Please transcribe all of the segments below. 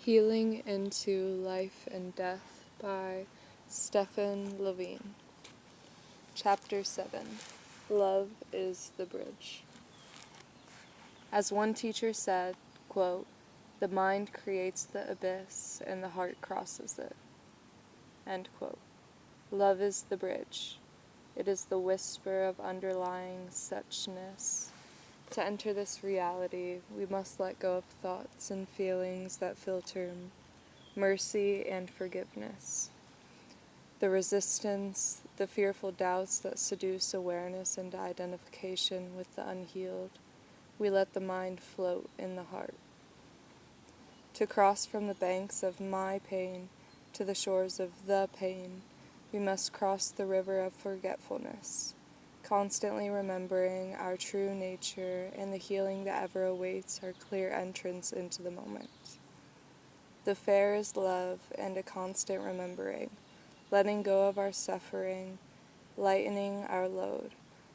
Healing into Life and Death by Stephen Levine. Chapter 7. Love is the Bridge. As one teacher said, quote, "The mind creates the abyss and the heart crosses it." End quote. Love is the bridge. It is the whisper of underlying suchness. To enter this reality, we must let go of thoughts and feelings that filter mercy and forgiveness. The resistance, the fearful doubts that seduce awareness into identification with the unhealed, we let the mind float in the heart. To cross from the banks of my pain to the shores of the pain, we must cross the river of forgetfulness, constantly remembering our true nature and the healing that ever awaits our clear entrance into the moment. The fare is love and a constant remembering, letting go of our suffering, lightening our load,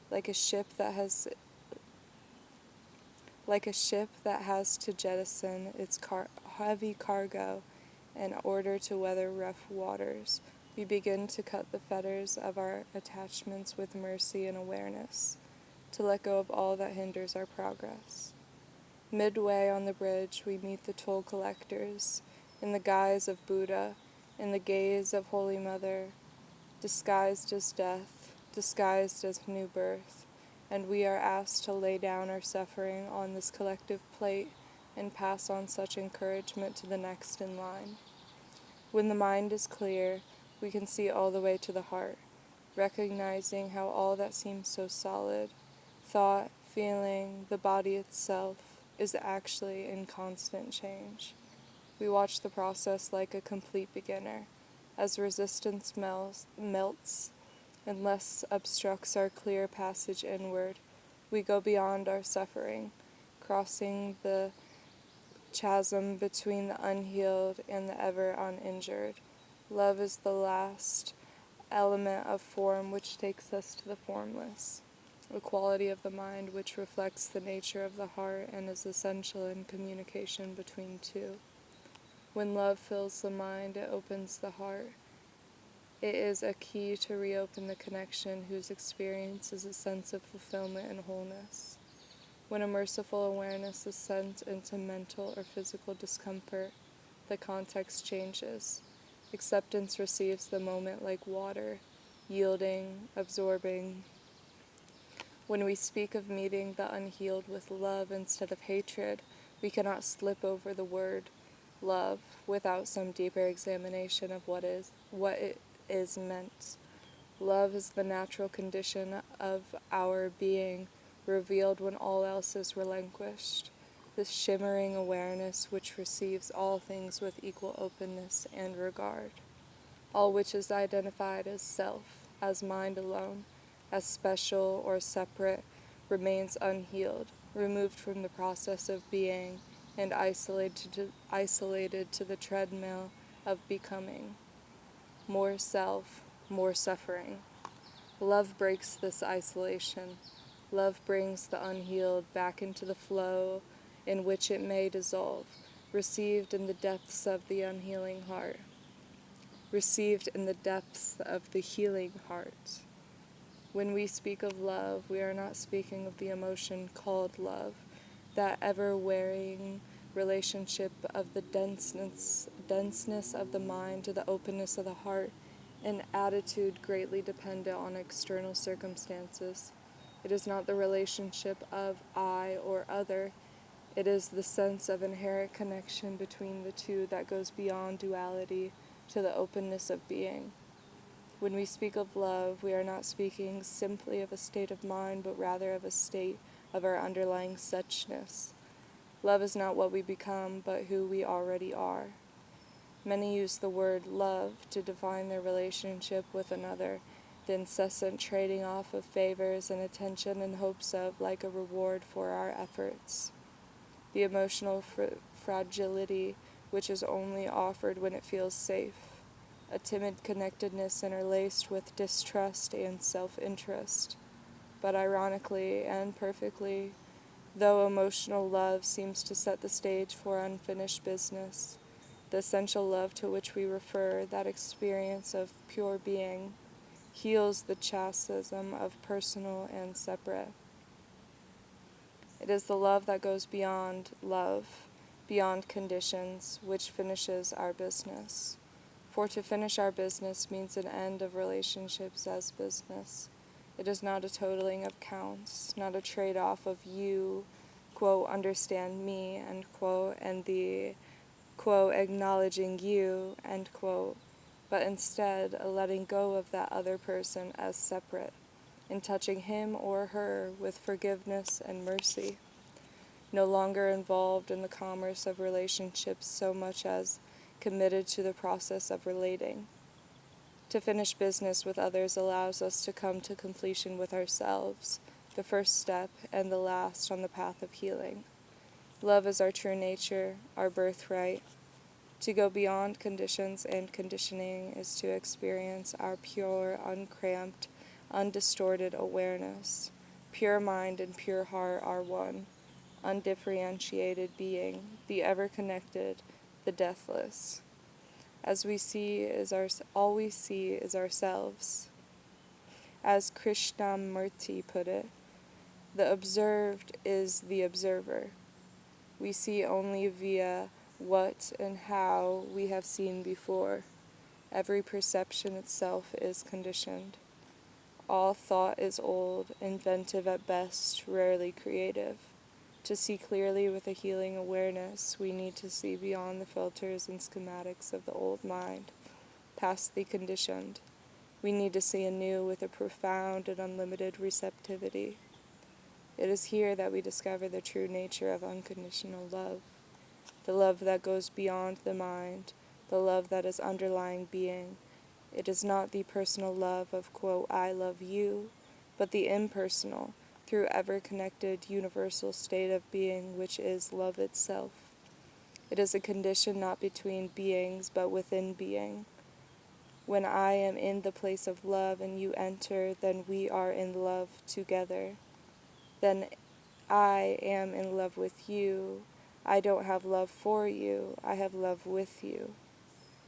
like a ship that has to jettison its heavy cargo in order to weather rough waters. We begin to cut the fetters of our attachments with mercy and awareness, to let go of all that hinders our progress. Midway on the bridge, we meet the toll collectors, in the guise of Buddha, in the gaze of Holy Mother, disguised as death, disguised as new birth, and we are asked to lay down our suffering on this collective plate and pass on such encouragement to the next in line. When the mind is clear, we can see all the way to the heart, recognizing how all that seems so solid, thought, feeling, the body itself, is actually in constant change. We watch the process like a complete beginner. As resistance melts and less obstructs our clear passage inward, we go beyond our suffering, crossing the chasm between the unhealed and the ever uninjured. Love is the last element of form which takes us to the formless, a quality of the mind which reflects the nature of the heart and is essential in communication between two. When love fills the mind, it opens the heart. It is a key to reopen the connection whose experience is a sense of fulfillment and wholeness. When a merciful awareness is sent into mental or physical discomfort, the context changes. Acceptance receives the moment like water, yielding, absorbing. When we speak of meeting the unhealed with love instead of hatred, we cannot slip over the word love without some deeper examination of what it is meant. Love is the natural condition of our being, revealed when all else is relinquished. This shimmering awareness which receives all things with equal openness and regard. All which is identified as self, as mind alone, as special or separate, remains unhealed, removed from the process of being, and isolated to the treadmill of becoming. More self, more suffering. Love breaks this isolation. Love brings the unhealed back into the flow in which it may dissolve, received in the depths of the unhealing heart. Received in the depths of the healing heart. When we speak of love, we are not speaking of the emotion called love, that ever-wearing relationship of the denseness of the mind to the openness of the heart, an attitude greatly dependent on external circumstances. It is not the relationship of I or other. It is the sense of inherent connection between the two that goes beyond duality to the openness of being. When we speak of love, we are not speaking simply of a state of mind, but rather of a state of our underlying suchness. Love is not what we become, but who we already are. Many use the word love to define their relationship with another, the incessant trading off of favors and attention in hopes of, like a reward for our efforts. The emotional fragility which is only offered when it feels safe. A timid connectedness interlaced with distrust and self-interest. But ironically and perfectly, though emotional love seems to set the stage for unfinished business, The essential love to which we refer, that experience of pure being, heals the chasm of personal and separate. It is the love that goes beyond love, beyond conditions, which finishes our business. For to finish our business means an end of relationships as business. It is not a totaling of counts, not a trade-off of you, quote, understand me, end quote, and the, quote, acknowledging you, end quote, but instead a letting go of that other person as separate, in touching him or her with forgiveness and mercy, no longer involved in the commerce of relationships so much as committed to the process of relating. To finish business with others allows us to come to completion with ourselves, the first step and the last on the path of healing. Love is our true nature, our birthright. To go beyond conditions and conditioning is to experience our pure, uncramped, undistorted awareness. Pure mind and pure heart are one, undifferentiated being, the ever-connected, the deathless. All we see is ourselves. As Krishnamurti put it, the observed is the observer. We see only via what and how we have seen before. Every perception itself is conditioned. All thought is old, inventive at best, rarely creative. To see clearly with a healing awareness, we need to see beyond the filters and schematics of the old mind, past the conditioned. We need to see anew with a profound and unlimited receptivity. It is here that we discover the true nature of unconditional love, the love that goes beyond the mind, the love that is underlying being. It is not the personal love of, quote, I love you, but the impersonal, through ever-connected universal state of being which is love itself. It is a condition not between beings but within being. When I am in the place of love and you enter, then we are in love together. Then I am in love with you. I don't have love for you, I have love with you.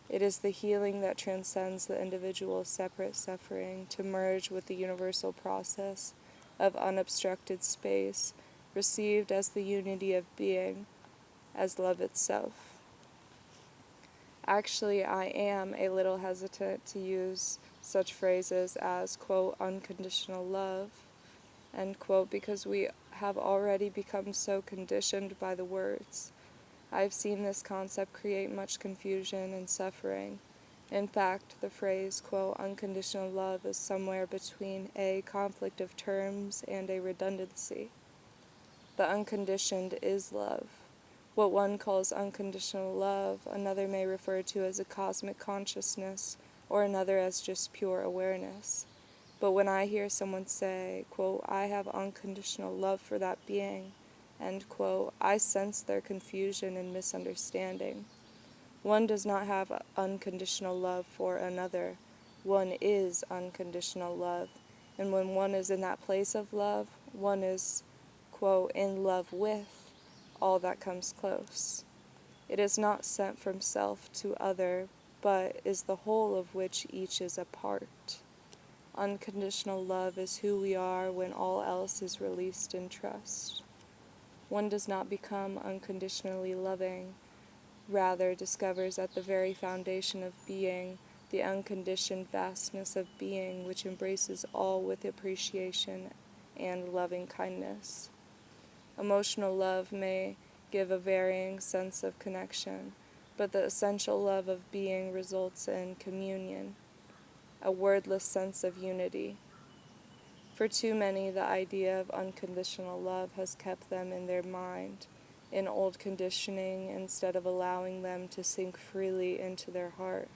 It is the healing that transcends the individual's separate suffering to merge with the universal process of unobstructed space, received as the unity of being, as love itself. Actually, I am a little hesitant to use such phrases as, quote, unconditional love, end quote, because we have already become so conditioned by the words. I've seen this concept create much confusion and suffering. In fact, the phrase, quote, unconditional love is somewhere between a conflict of terms and a redundancy. The unconditioned is love. What one calls unconditional love, another may refer to as a cosmic consciousness, or another as just pure awareness. But when I hear someone say, quote, I have unconditional love for that being, end quote, I sense their confusion and misunderstanding. One does not have unconditional love for another. One is unconditional love. And when one is in that place of love, one is, quote, in love with all that comes close. It is not sent from self to other, but is the whole of which each is a part. Unconditional love is who we are when all else is released in trust. One does not become unconditionally loving, rather discovers at the very foundation of being the unconditioned vastness of being which embraces all with appreciation and loving kindness. Emotional love may give a varying sense of connection, but the essential love of being results in communion, a wordless sense of unity. For too many, the idea of unconditional love has kept them in their mind, in old conditioning, instead of allowing them to sink freely into their heart.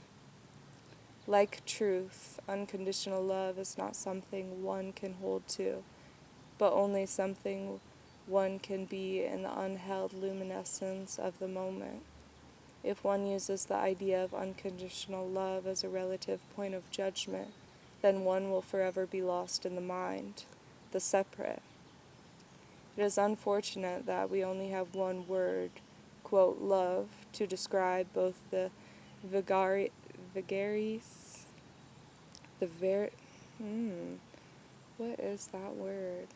Like truth, unconditional love is not something one can hold to, but only something one can be in the unheld luminescence of the moment. If one uses the idea of unconditional love as a relative point of judgment, then one will forever be lost in the mind, the separate. It is unfortunate that we only have one word, quote, love to describe both the vagaries, what is that word?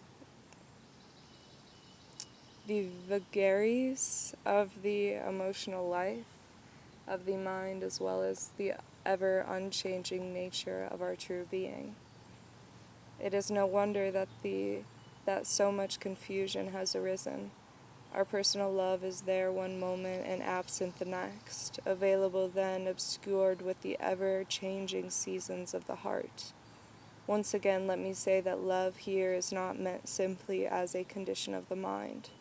The vagaries of the emotional life of the mind, as well as the ever unchanging nature of our true being. It is no wonder that so much confusion has arisen. Our personal love is there one moment and absent the next, available then, obscured with the ever-changing seasons of the heart. Once again, let me say that love here is not meant simply as a condition of the mind.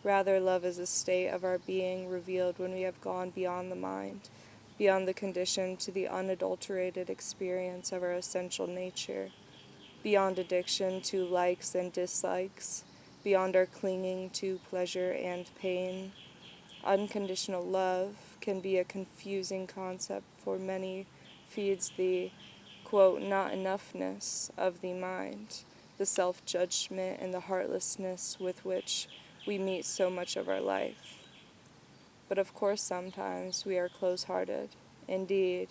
Rather, love is a state of our being revealed when we have gone beyond the mind, beyond the condition to the unadulterated experience of our essential nature, beyond addiction to likes and dislikes, beyond our clinging to pleasure and pain. Unconditional love can be a confusing concept for many, feeds the, quote, not enoughness of the mind, the self-judgment and the heartlessness with which we meet so much of our life. But of course sometimes we are close-hearted. Indeed,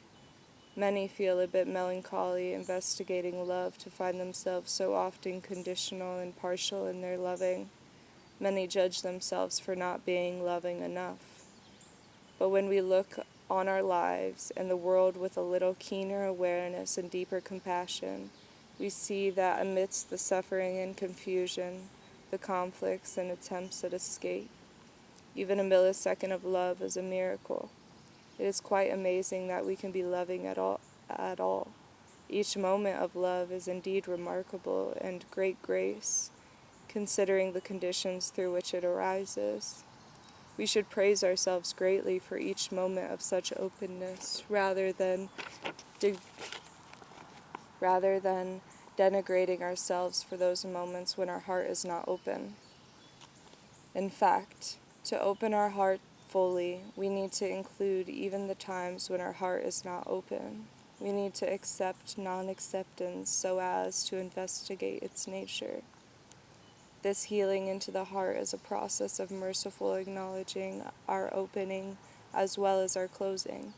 many feel a bit melancholy investigating love to find themselves so often conditional and partial in their loving. Many judge themselves for not being loving enough. But when we look on our lives and the world with a little keener awareness and deeper compassion, we see that amidst the suffering and confusion, the conflicts and attempts at escape, even a millisecond of love is a miracle. It is quite amazing that we can be loving at all. Each moment of love is indeed remarkable and great grace, considering the conditions through which it arises. We should praise ourselves greatly for each moment of such openness, rather than denigrating ourselves for those moments when our heart is not open. In fact, to open our heart fully, we need to include even the times when our heart is not open. We need to accept non-acceptance so as to investigate its nature. This healing into the heart is a process of merciful acknowledging our opening as well as our closing,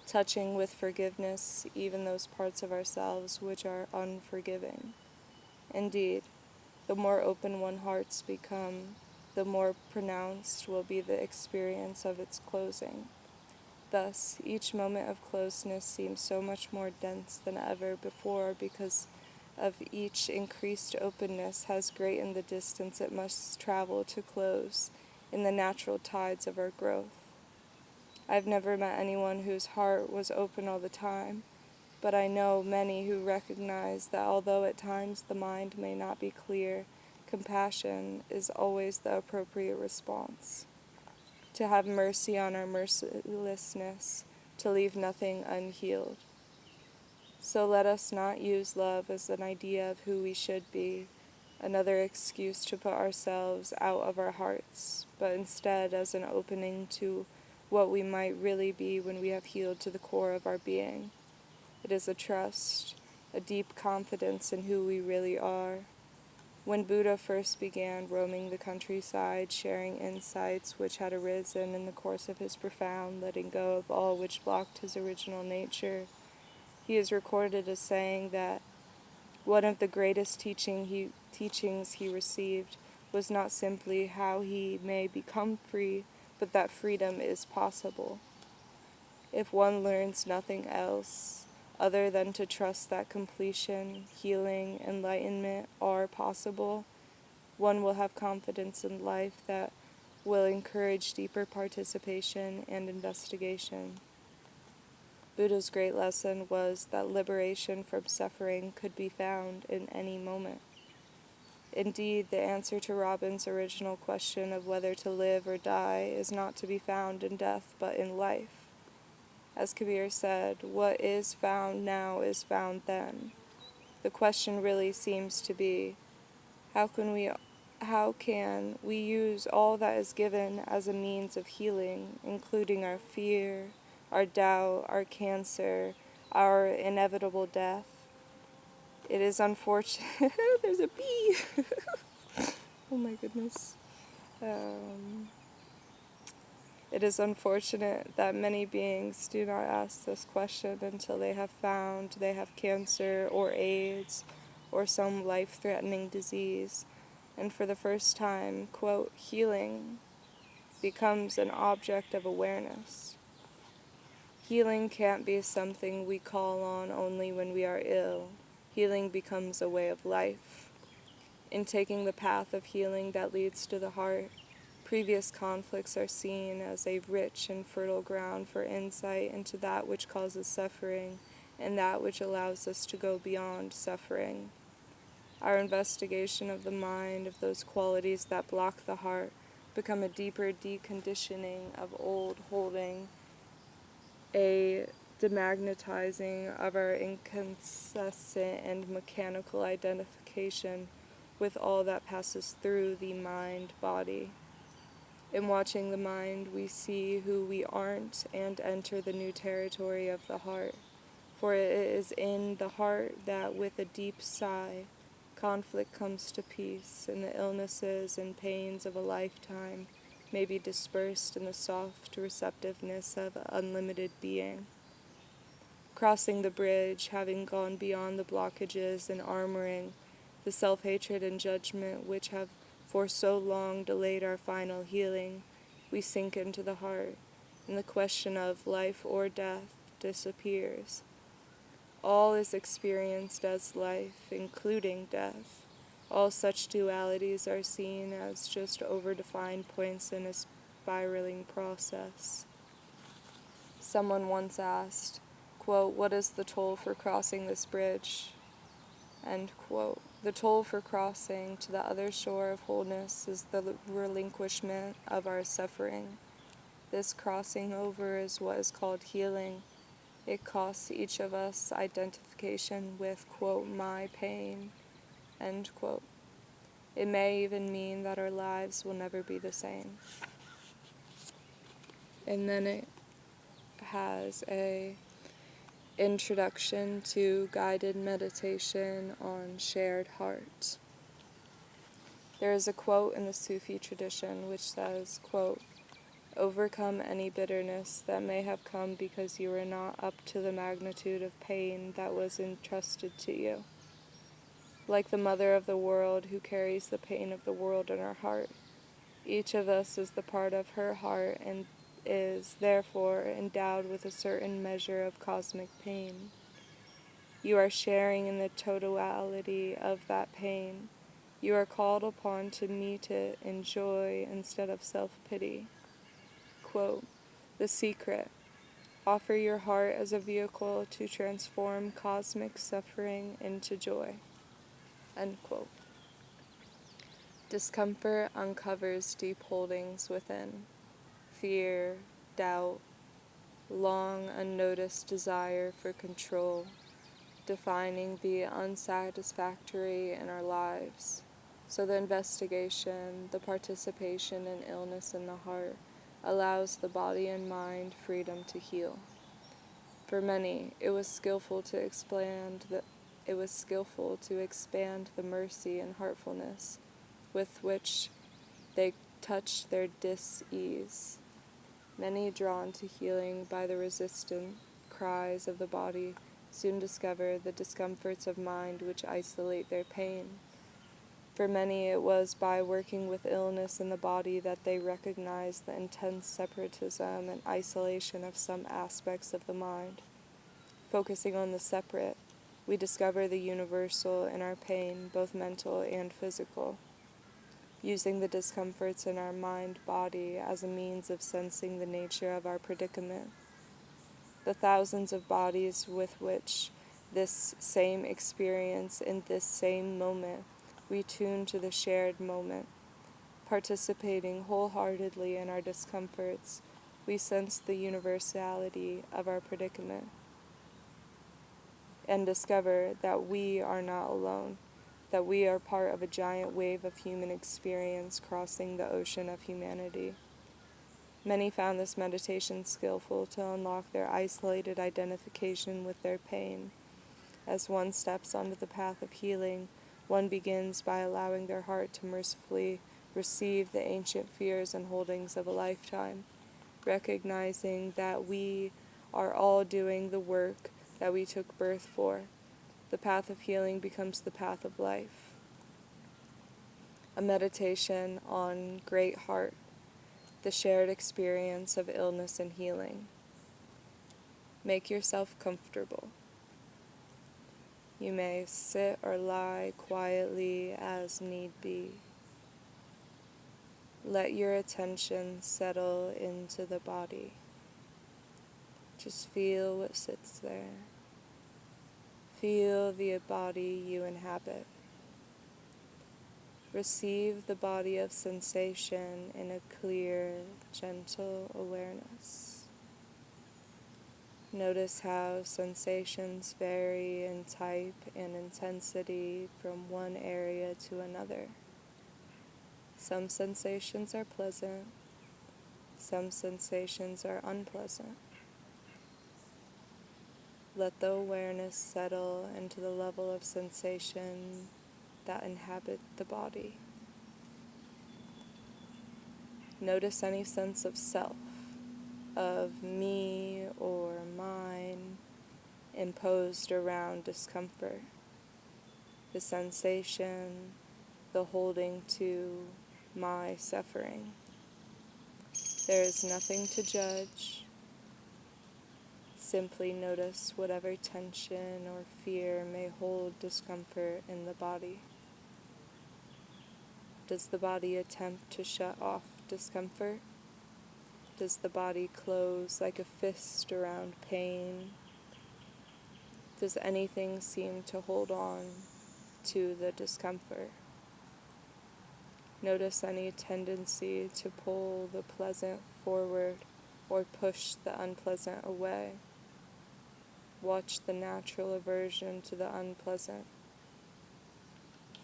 touching with forgiveness even those parts of ourselves which are unforgiving. Indeed, the more open one's hearts become, the more pronounced will be the experience of its closing. Thus, each moment of closeness seems so much more dense than ever before because of each increased openness has greatened the distance it must travel to close in the natural tides of our growth. I've never met anyone whose heart was open all the time, but I know many who recognize that although at times the mind may not be clear, compassion is always the appropriate response. To have mercy on our mercilessness, to leave nothing unhealed. So let us not use love as an idea of who we should be, another excuse to put ourselves out of our hearts, but instead as an opening to what we might really be when we have healed to the core of our being. It is a trust, a deep confidence in who we really are. When Buddha first began roaming the countryside, sharing insights which had arisen in the course of his profound letting go of all which blocked his original nature, he is recorded as saying that one of the greatest teachings he received was not simply how he may become free, but that freedom is possible. If one learns nothing else other than to trust that completion, healing, enlightenment are possible, one will have confidence in life that will encourage deeper participation and investigation. Buddha's great lesson was that liberation from suffering could be found in any moment. Indeed, the answer to Robin's original question of whether to live or die is not to be found in death but in life. As Kabir said, what is found now is found then. The question really seems to be, how can we use all that is given as a means of healing, including our fear, our doubt, our cancer, our inevitable death? It is unfortunate. There's a bee. Oh my goodness. It is unfortunate that many beings do not ask this question until they have found they have cancer or AIDS or some life-threatening disease, and for the first time, quote, healing becomes an object of awareness. Healing can't be something we call on only when we are ill. Healing becomes a way of life. In taking the path of healing that leads to the heart, previous conflicts are seen as a rich and fertile ground for insight into that which causes suffering and that which allows us to go beyond suffering. Our investigation of the mind, of those qualities that block the heart, become a deeper deconditioning of old holding, a demagnetizing of our inconsistent and mechanical identification with all that passes through the mind-body. In watching the mind, we see who we aren't and enter the new territory of the heart. For it is in the heart that, with a deep sigh, conflict comes to peace, and the illnesses and pains of a lifetime may be dispersed in the soft receptiveness of unlimited being. Crossing the bridge, having gone beyond the blockages and armoring, the self-hatred and judgment which have for so long delayed our final healing, we sink into the heart, and the question of life or death disappears. All is experienced as life, including death. All such dualities are seen as just overdefined points in a spiraling process. Someone once asked, quote, "What is the toll for crossing this bridge?" End quote. The toll for crossing to the other shore of wholeness is the relinquishment of our suffering. This crossing over is what is called healing. It costs each of us identification with, quote, my pain, end quote. It may even mean that our lives will never be the same. And then it has a introduction to guided meditation on shared heart. There is a quote in the Sufi tradition which says, quote, "Overcome any bitterness that may have come because you were not up to the magnitude of pain that was entrusted to you. Like the mother of the world who carries the pain of the world in her heart, each of us is the part of her heart and is, therefore, endowed with a certain measure of cosmic pain. You are sharing in the totality of that pain. You are called upon to meet it in joy instead of self-pity." Quote, "The secret. Offer your heart as a vehicle to transform cosmic suffering into joy." End quote. Discomfort uncovers deep holdings within. Fear, doubt, long unnoticed desire for control, defining the unsatisfactory in our lives. So the investigation, the participation in illness in the heart, allows the body and mind freedom to heal. For many, it was skillful to expand the mercy and heartfulness with which they touched their dis-ease. Many, drawn to healing by the resistant cries of the body, soon discover the discomforts of mind which isolate their pain. For many, it was by working with illness in the body that they recognized the intense separatism and isolation of some aspects of the mind. Focusing on the separate, we discover the universal in our pain, both mental and physical. Using the discomforts in our mind-body as a means of sensing the nature of our predicament. The thousands of bodies with which this same experience in this same moment, we tune to the shared moment. Participating wholeheartedly in our discomforts, we sense the universality of our predicament and discover that we are not alone, that we are part of a giant wave of human experience crossing the ocean of humanity. Many found this meditation skillful to unlock their isolated identification with their pain. As one steps onto the path of healing, one begins by allowing their heart to mercifully receive the ancient fears and holdings of a lifetime. recognizing that we are all doing the work that we took birth for. The path of healing becomes the path of life. A meditation on Great Heart, the shared experience of illness and healing. Make yourself comfortable. You may sit or lie quietly as need be. Let your attention settle into the body. Just feel what sits there. Feel the body you inhabit. Receive the body of sensation in a clear, gentle awareness. Notice how sensations vary in type and intensity from one area to another. Some sensations are pleasant, some sensations are unpleasant. Let the awareness settle into the level of sensation that inhabit the body. Notice any sense of self, of me or mine, imposed around discomfort. The sensation, the holding to my suffering. There is nothing to judge. Simply notice whatever tension or fear may hold discomfort in the body. Does the body attempt to shut off discomfort? Does the body close like a fist around pain? Does anything seem to hold on to the discomfort? Notice any tendency to pull the pleasant forward or push the unpleasant away. Watch the natural aversion to the unpleasant.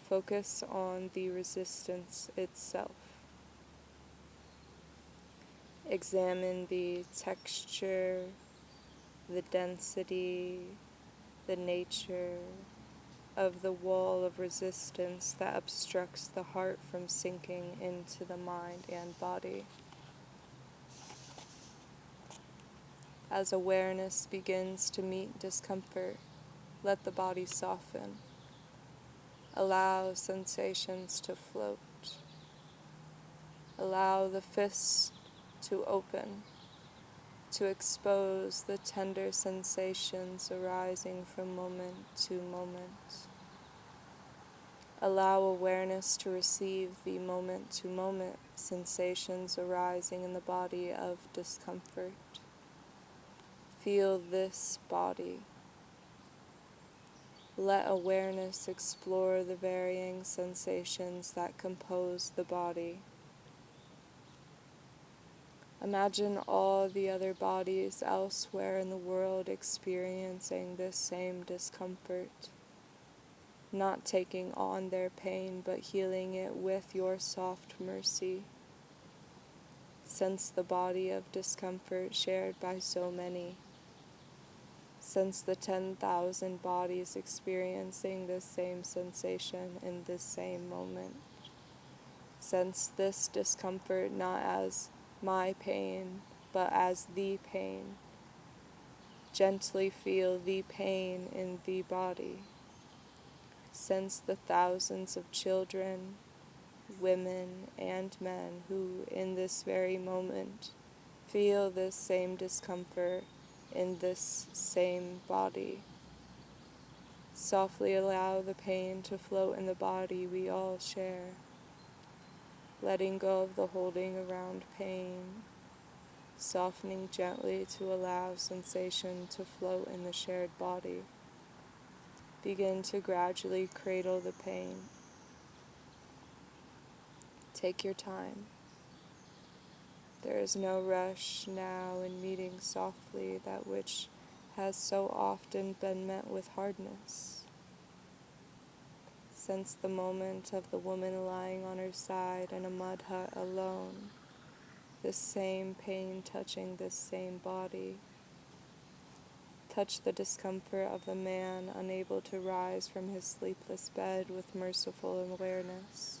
Focus on the resistance itself. Examine the texture, the density, the nature of the wall of resistance that obstructs the heart from sinking into the mind and body. As awareness begins to meet discomfort, let the body soften. Allow sensations to float. Allow the fist to open, to expose the tender sensations arising from moment to moment. Allow awareness to receive the moment-to-moment sensations arising in the body of discomfort. Feel this body. Let awareness explore the varying sensations that compose the body. Imagine all the other bodies elsewhere in the world experiencing this same discomfort, not taking on their pain but healing it with your soft mercy. Sense the body of discomfort shared by so many. Sense the 10,000 bodies experiencing this same sensation in this same moment. Sense this discomfort not as my pain, but as the pain. Gently feel the pain in the body. Sense the thousands of children, women, and men who, in this very moment, feel this same discomfort in this same body. Softly allow the pain to float in the body we all share, letting go of the holding around pain, softening gently to allow sensation to float in the shared body. Begin to gradually cradle the pain. Take your time. There is no rush now in meeting softly that which has so often been met with hardness. Sense the moment of the woman lying on her side in a mud hut alone, this same pain touching this same body. Touch the discomfort of the man unable to rise from his sleepless bed with merciful awareness.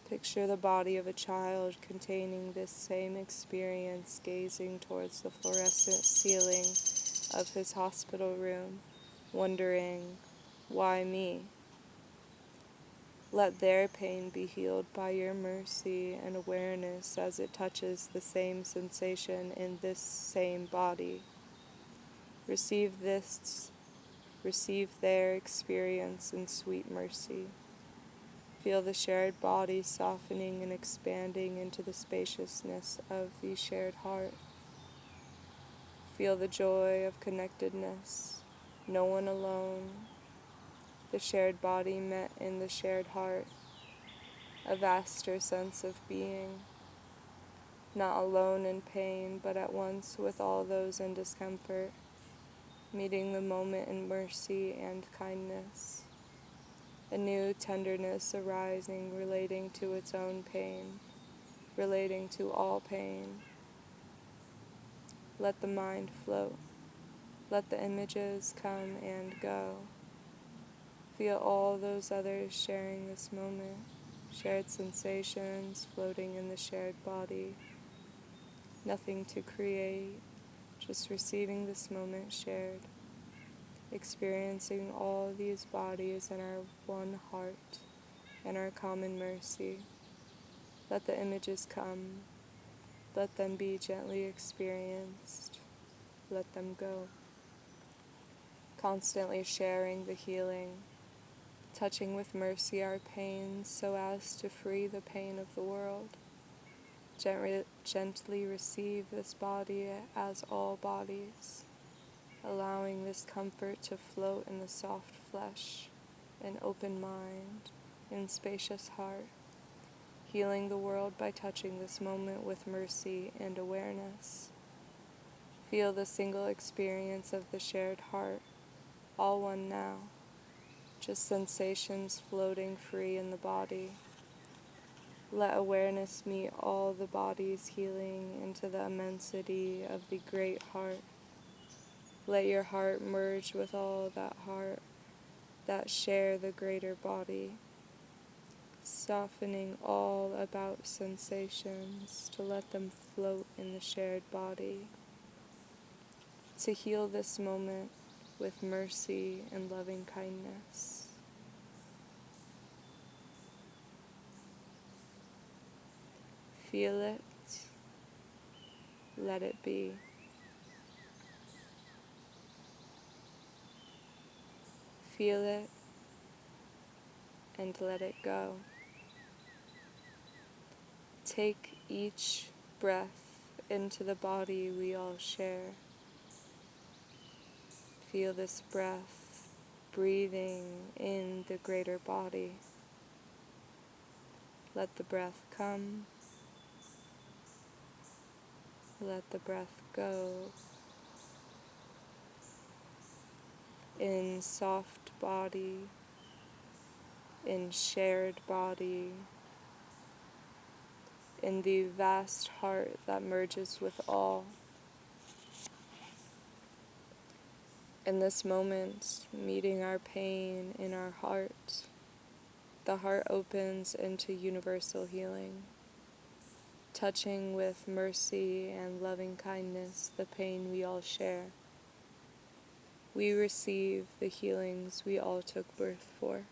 Picture the body of a child containing this same experience, gazing towards the fluorescent ceiling of his hospital room, wondering, why me? Let their pain be healed by your mercy and awareness as it touches the same sensation in this same body. Receive their experience in sweet mercy. Feel the shared body softening and expanding into the spaciousness of the shared heart. Feel the joy of connectedness, no one alone, the shared body met in the shared heart, a vaster sense of being, not alone in pain, but at once with all those in discomfort, meeting the moment in mercy and kindness. A new tenderness arising, relating to its own pain, relating to all pain. Let the mind float. Let the images come and go. Feel all those others sharing this moment, shared sensations floating in the shared body. Nothing to create, just receiving this moment shared. Experiencing all these bodies in our one heart and our common mercy. Let the images come. Let them be gently experienced. Let them go. Constantly sharing the healing, touching with mercy our pains so as to free the pain of the world. Gently receive this body as all bodies, allowing this comfort to float in the soft flesh, an open mind, in spacious heart, healing the world by touching this moment with mercy and awareness. Feel the single experience of the shared heart, all one now, just sensations floating free in the body. Let awareness meet all the bodies, healing into the immensity of the great heart. Let your heart merge with all that heart that share the greater body, softening all about sensations to let them float in the shared body. To heal this moment with mercy and loving kindness. Feel it, let it be. Feel it and let it go. Take each breath into the body we all share. Feel this breath breathing in the greater body. Let the breath come. Let the breath go. In soft body, in shared body, in the vast heart that merges with all. In this moment, meeting our pain in our heart, the heart opens into universal healing, touching with mercy and loving kindness the pain we all share. We receive the healings we all took birth for.